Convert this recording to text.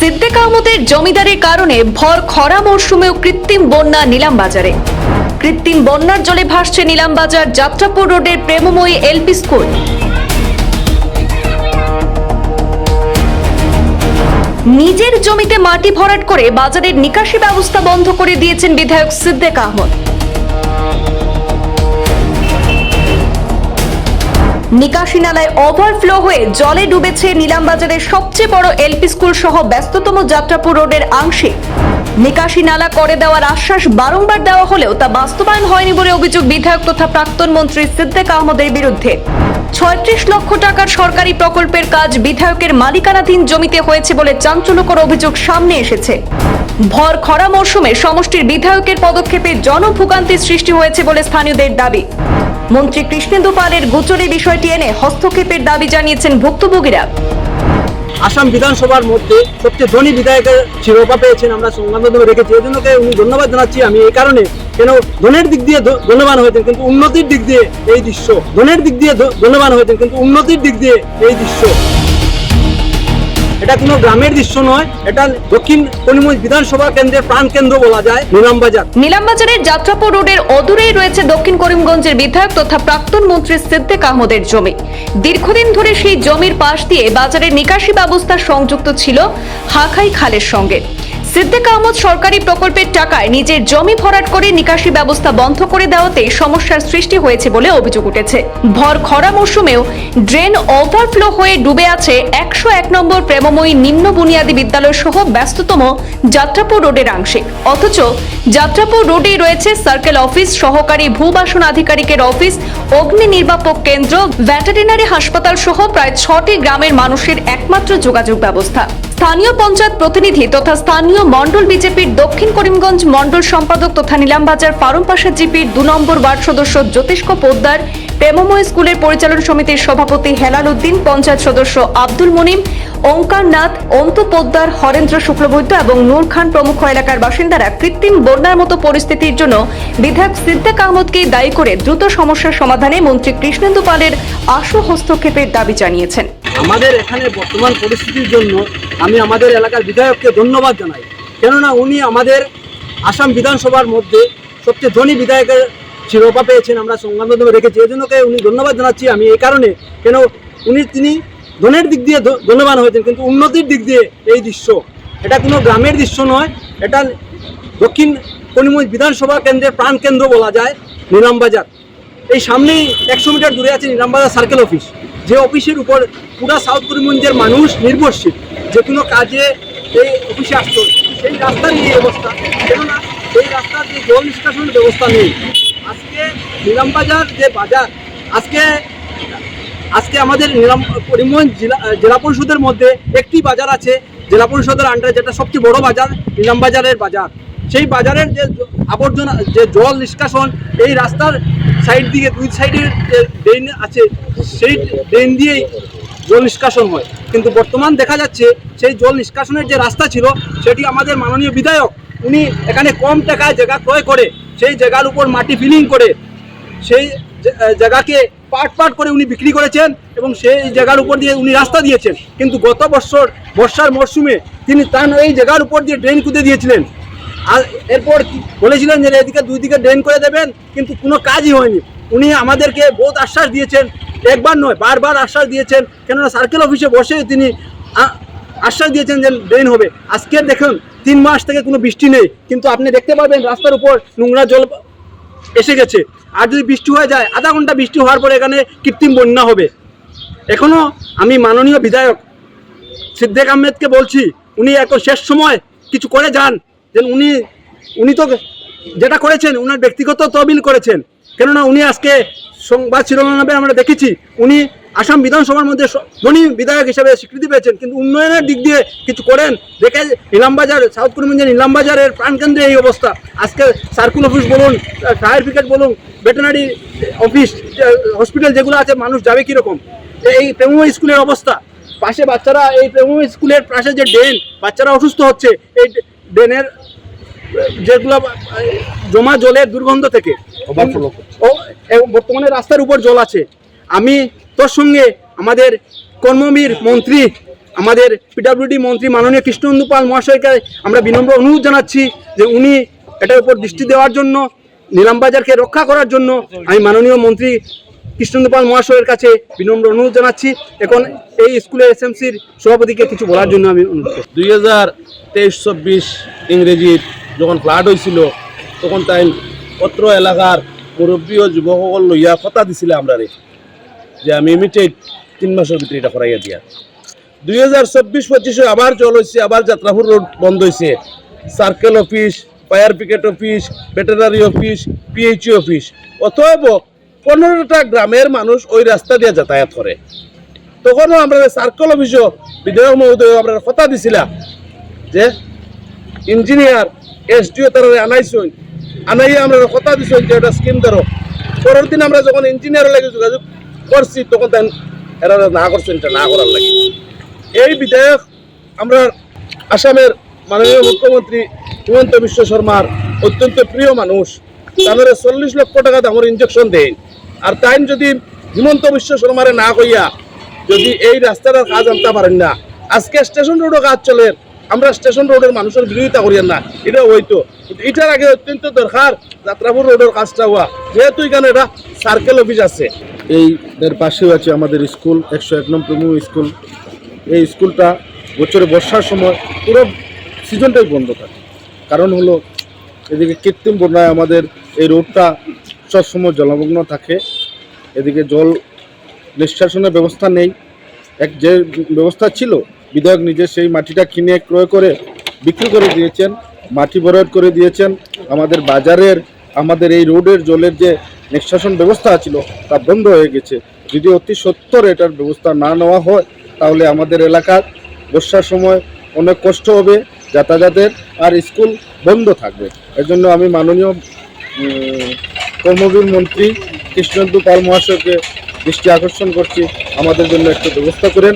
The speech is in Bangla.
সিদ্দিক আহমদের জমিদারির কারণে ভর খরা মরশুমেও কৃত্রিম বন্যা নিলামবাজারে। কৃত্রিম বন্যার জলে ভাসছে নিলামবাজার যাত্রাপুর রোডের প্রেমময়ী এলপি স্কুল। নিজের জমিতে মাটি ভরাট করে বাজারের নিকাশি ব্যবস্থা বন্ধ করে দিয়েছেন বিধায়ক সিদ্দিক আহমদ। নিকাশি নালায় ওভারফ্লো হয়ে জলে ডুবেছে নিলামবাজারের সবচেয়ে বড় এলপি স্কুল সহ ব্যস্ততম যাত্রাপুর রোডের আংশিক। নিকাশি নালা করে দেওয়ার আশ্বাস বারংবার দেওয়া হলেও তা বাস্তবায়ন হয়নি বলে অভিযোগ বিধায়ক তথা প্রাক্তন মন্ত্রী সিদ্দিক আহমদের বিরুদ্ধে। ৩৬ লক্ষ টাকার সরকারি প্রকল্পের কাজ বিধায়কের মালিকানাধীন জমিতে হয়েছে বলে চাঞ্চল্যকর অভিযোগ সামনে এসেছে। ভর খরা মরশুমে সমষ্টির বিধায়কের পদক্ষেপে জনভোগান্তির সৃষ্টি হয়েছে বলে স্থানীয়দের দাবি। মন্ত্রী কৃষ্ণেন্দু পালের গোচরে বিষয়টি এনে হস্তক্ষেপের দাবি জানিয়েছেন ভুক্তভোগীরা। আসাম বিধানসভার মধ্যে সবচেয়ে ধনী বিধায়কের শিরোপা পেয়েছেন, আমরা সংবাদ মাধ্যমে রেখেছি। এই জন্য উনি ধন্যবাদ জানাচ্ছি আমি এই কারণে, কেন ধনের দিক দিয়ে ধন্যবান হয়েছেন কিন্তু উন্নতির দিক দিয়ে এই দৃশ্য, ধনের দিক দিয়ে ধন্যবান হয়েছেন কিন্তু উন্নতির দিক দিয়ে এই দৃশ্য, এটা কোনো গ্রামের দৃশ্য নয়, এটা দক্ষিণ করিমগঞ্জ বিধানসভা কেন্দ্রের প্রাণ কেন্দ্র বলা যায় নিলামবাজার। নিলামবাজারের যাত্রাপুর রোডের অদূরেই রয়েছে দক্ষিণ করিমগঞ্জের বিধায়ক তথা প্রাক্তন মন্ত্রী সিদ্দিক আহমদের জমি। দীর্ঘদিন ধরে সেই জমির পাশ দিয়ে বাজারের নিকাশি ব্যবস্থা সংযুক্ত ছিল হাখাই খালের সঙ্গে। সিদ্দিক আহমদ সরকারি প্রকল্পের টাকায় নিজের জমি ভরাট করে নিকাশি ব্যবস্থা বন্ধ করে দেওয়াতে সমস্যার সৃষ্টি হয়েছে বলে অভিযোগ উঠেছে। ভর খরা মরশুমেও ড্রেন ওভারফ্লো হয়ে ডুবে আছে ১০১ নম্বর প্রেমময়ী নিম্ন বুনিয়াদী বিদ্যালয় সহ ব্যস্ততম যাত্রাপুর রোডের আংশিক। অথচ যাত্রাপুর রোডেই রয়েছে সার্কেল অফিস, সহকারী ভূবাসন আধিকারিকের অফিস, অগ্নি নির্বাপক কেন্দ্র, ভেটেরিনারি হাসপাতাল সহ প্রায় ৬টি গ্রামের মানুষের একমাত্র যোগাযোগ ব্যবস্থা। স্থানীয় পঞ্চায়েত প্রতিনিধি তথা স্থানীয় মন্ডল বিজেপির দক্ষিণ করিমগঞ্জ মন্ডল সম্পাদক তথা নিলামবাজার ফারুমপাশা জিপির ২ নম্বর ওয়ার্ড সদস্য জ্যোতিষ্ক পোদ্দার, প্রেমময় স্কুলের পরিচালন সমিতির সভাপতি হেলাল উদ্দিন, পঞ্চায়েত সদস্য আব্দুল মনিম, ওঙ্কার নাথ, অন্তু পোদ্দার, হরেন্দ্র শুক্লবৈদ্য এবং নূর খান প্রমুখ এলাকার বাসিন্দারা কৃত্রিম বন্যার মতো পরিস্থিতির জন্য বিধায়ক সিদ্দিক আহমদকে দায়ী করে দ্রুত সমস্যার সমাধানে মন্ত্রী কৃষ্ণেন্দু পালের আশু হস্তক্ষেপের দাবি জানিয়েছেন। আমাদের এখানে বর্তমান পরিস্থিতির জন্য আমি আমাদের এলাকার বিধায়ককে ধন্যবাদ জানাই, কেননা উনি আমাদের আসাম বিধানসভার মধ্যে সবচেয়ে ধনী বিধায়কের শিরোপা পেয়েছেন, আমরা সংবাদ মাধ্যমে রেখেছি। এই জন্য উনি ধন্যবাদ জানাচ্ছি আমি এই কারণে, কেন তিনি ধনের দিক দিয়ে ধন্যবান হয়েছেন কিন্তু উন্নতির দিক দিয়ে এই দৃশ্য, এটা কোনো গ্রামের দৃশ্য নয়, এটা দক্ষিণ করিমগঞ্জ বিধানসভা কেন্দ্রের প্রাণ কেন্দ্র বলা যায় নিলামবাজার। এই সামনেই ১০০ মিটার দূরে আছে নিলামবাজার সার্কেল অফিস, যে অফিসের উপর পুরা সাউথ করিমগঞ্জের মানুষ নির্ভরশীল, যে কোনো কাজে এই অফিসে আসত। সেই রাস্তার এই অবস্থা, কেননা এই রাস্তার যে জল নিষ্কাশনের ব্যবস্থা নেই। আজকে নিলামবাজার যে বাজার, আজকে আমাদের করিমগঞ্জ জেলা পরিষদের মধ্যে একটি বাজার আছে জেলা পরিষদের আন্ডারে, যেটা সবচেয়ে বড় বাজার নিলামবাজারের বাজার। সেই বাজারের যে আবর্জনা, যে জল নিষ্কাশন এই রাস্তার সাইড দিকে ২ সাইডের যে ড্রেন আছে সেই ড্রেন দিয়েই জল নিষ্কাশন হয়, কিন্তু বর্তমান দেখা যাচ্ছে সেই জল নিষ্কাশনের যে রাস্তা ছিল সেটি আমাদের মাননীয় বিধায়ক উনি এখানে কম টাকায় জায়গা ক্রয় করে সেই জায়গার উপর মাটি ফিলিং করে সেই জায়গাকে পাট করে উনি বিক্রি করেছেন এবং সেই জায়গার উপর দিয়ে উনি রাস্তা দিয়েছেন। কিন্তু গত বর্ষার মরশুমে তিনি এই জায়গার উপর দিয়ে ড্রেন খুঁজে দিয়েছিলেন, আর এরপর বলেছিলেন যে এদিকে ২ দিকে ড্রেন করে দেবেন, কিন্তু কোনো কাজই হয়নি। উনি আমাদেরকে বহুত আশ্বাস দিয়েছেন, একবার নয় বারবার আশ্বাস দিয়েছেন, কেননা সার্কেল অফিসে বসে তিনি আশ্বাস দিয়েছেন যে ড্রেন হবে। আজকে দেখুন ৩ মাস থেকে কোনো বৃষ্টি নেই, কিন্তু আপনি দেখতে পাবেন রাস্তার উপর নোংরা জল এসে গেছে। আর যদি বৃষ্টি হয়ে যায়, আধা ঘন্টা বৃষ্টি হওয়ার পরে এখানে কৃত্রিম বন্যা হবে। এখনও আমি মাননীয় বিধায়ক সিদ্দিক আহমেদকে বলছি, উনি এখন শেষ সময় কিছু করে যান, যে উনি তো যেটা করেছেন উনার ব্যক্তিগত তহবিল করেছেন, কেননা উনি আজকে সংবাদ শিরোনামে আমরা দেখেছি উনি আসাম বিধানসভার মধ্যে ধনী বিধায়ক হিসেবে স্বীকৃতি পেয়েছেন, কিন্তু উন্নয়নের দিক দিয়ে কিছু করেন দেখে নিলামবাজার, সাউথ করিমগঞ্জের নিলামবাজারের প্রাণকেন্দ্রে এই অবস্থা। আজকে সার্কুল অফিস বলুন, ফায়ার ব্রিগেড বলুন, ভেটেরিনারি অফিস, হসপিটাল যেগুলো আছে, মানুষ যাবে কীরকম? এই প্রেমময় স্কুলের অবস্থা, পাশে বাচ্চারা, এই প্রেমময় স্কুলের পাশে যে ড্রেন, বাচ্চারা অসুস্থ হচ্ছে এই ড্রেনের যেগুলো জমা জলের দুর্গন্ধ থেকে। বর্তমানে রাস্তার উপর জল আছে। আমি তোর সঙ্গে আমাদের কর্মবীর মন্ত্রী আমাদের পিডব্লিউডি মন্ত্রী মাননীয় কৃষ্ণেন্দু পাল মহাশয়কে আমরা বিনম্র অনুরোধ জানাচ্ছি যে উনি এটার উপর দৃষ্টি দেওয়ার জন্য, নিলামবাজারকে রক্ষা করার জন্য আমি মাননীয় মন্ত্রী কৃষ্ণেন্দু পাল মহাশয়ের কাছে বিনম্র অনুরোধ জানাচ্ছি। এখন এই স্কুলের এসএমসির সভাপতিকে কিছু বলার জন্য আমি অনুরোধ করছি। 2023-24 ইংরেজির যখন ফ্লাড হয়েছিল তখন তাই অত্র এলাকার মুরব্বী ও যুবকসকল লইয়া কথা দিছিল আমরা যে আমি ইমিডিয়েট 3 মাসের ভিতরে এটা করাইয়া দিয়া। 2024-25 আবার জল হয়েছে, আবার যাত্রাপুর রোড বন্ধ হয়েছে। Circle office, fire brigade office, veterinary office, PHE office, অতএব 15টা গ্রামের মানুষ ওই রাস্তা দিয়ে যাতায়াত করে। তখনও আমরা সার্কেল অফিসও বিধায়ক মহোদয় আমরা কথা দিছিলাম যে ইঞ্জিনিয়ার এসডিও তারা আনাইছেন, আনাইয়া আমরা কথা দিছেন যে এটা স্কিম ধরো। পরের দিন আমরা যখন ইঞ্জিনিয়ারের লাগে যোগাযোগ করছি তখন তাই এরা না করছেন, এটা না করার লাগে। এই বিধায়ক আমরা আসামের মাননীয় মুখ্যমন্ত্রী হিমন্ত বিশ্ব শর্মার অত্যন্ত প্রিয় মানুষ, তাদের 40 লক্ষ টাকা দামের ইঞ্জেকশন দেন। আর তাই যদি হিমন্ত বিশ্ব শর্মারে না কইয়া যদি এই রাস্তাটার কাজ আনতে পারেন না, আজকে স্টেশন রোডও কাজ চলে, আমরা স্টেশন রোডের মানুষের বিরোধিতা করিয়েন না, এটা হইতো। কিন্তু এটার আগে অত্যন্ত দরকার যাত্রাপুর রোডের কাজটা হওয়া, যেহেতু এখানে এটা সার্কেল অফিস আছে। এই এর পাশেও আছে আমাদের স্কুল 101 নম্বর স্কুল। এই স্কুলটা বছরে বর্ষার সময় পুরো সিজনটাই বন্ধ থাকে। কারণ হলো এদিকে কৃত্রিম বন্যায় আমাদের এই রোডটা সবসময় জলমগ্ন থাকে। এদিকে জল নিষ্কাশনের ব্যবস্থা নেই। যে ব্যবস্থা ছিল বিধায়ক নিজে সেই মাটিটা কিনে ক্রয় করে বিক্রি করে দিয়েছেন, মাটি বরাদ্দ করে দিয়েছেন। আমাদের বাজারের, আমাদের এই রোডের জলের যে নিষ্কাশন ব্যবস্থা ছিল তা বন্ধ হয়ে গেছে। যদি অতি সত্বর এটার ব্যবস্থা না নেওয়া হয় তাহলে আমাদের এলাকার বর্ষার সময় অনেক কষ্ট হবে যাতায়াতের, আর স্কুল বন্ধ থাকবে। এর জন্য আমি মাননীয় কর্মবীর মন্ত্রী কৃষ্ণেন্দু পাল মহাশয়কে দৃষ্টি আকর্ষণ করছি, আমাদের জন্য একটু ব্যবস্থা করেন।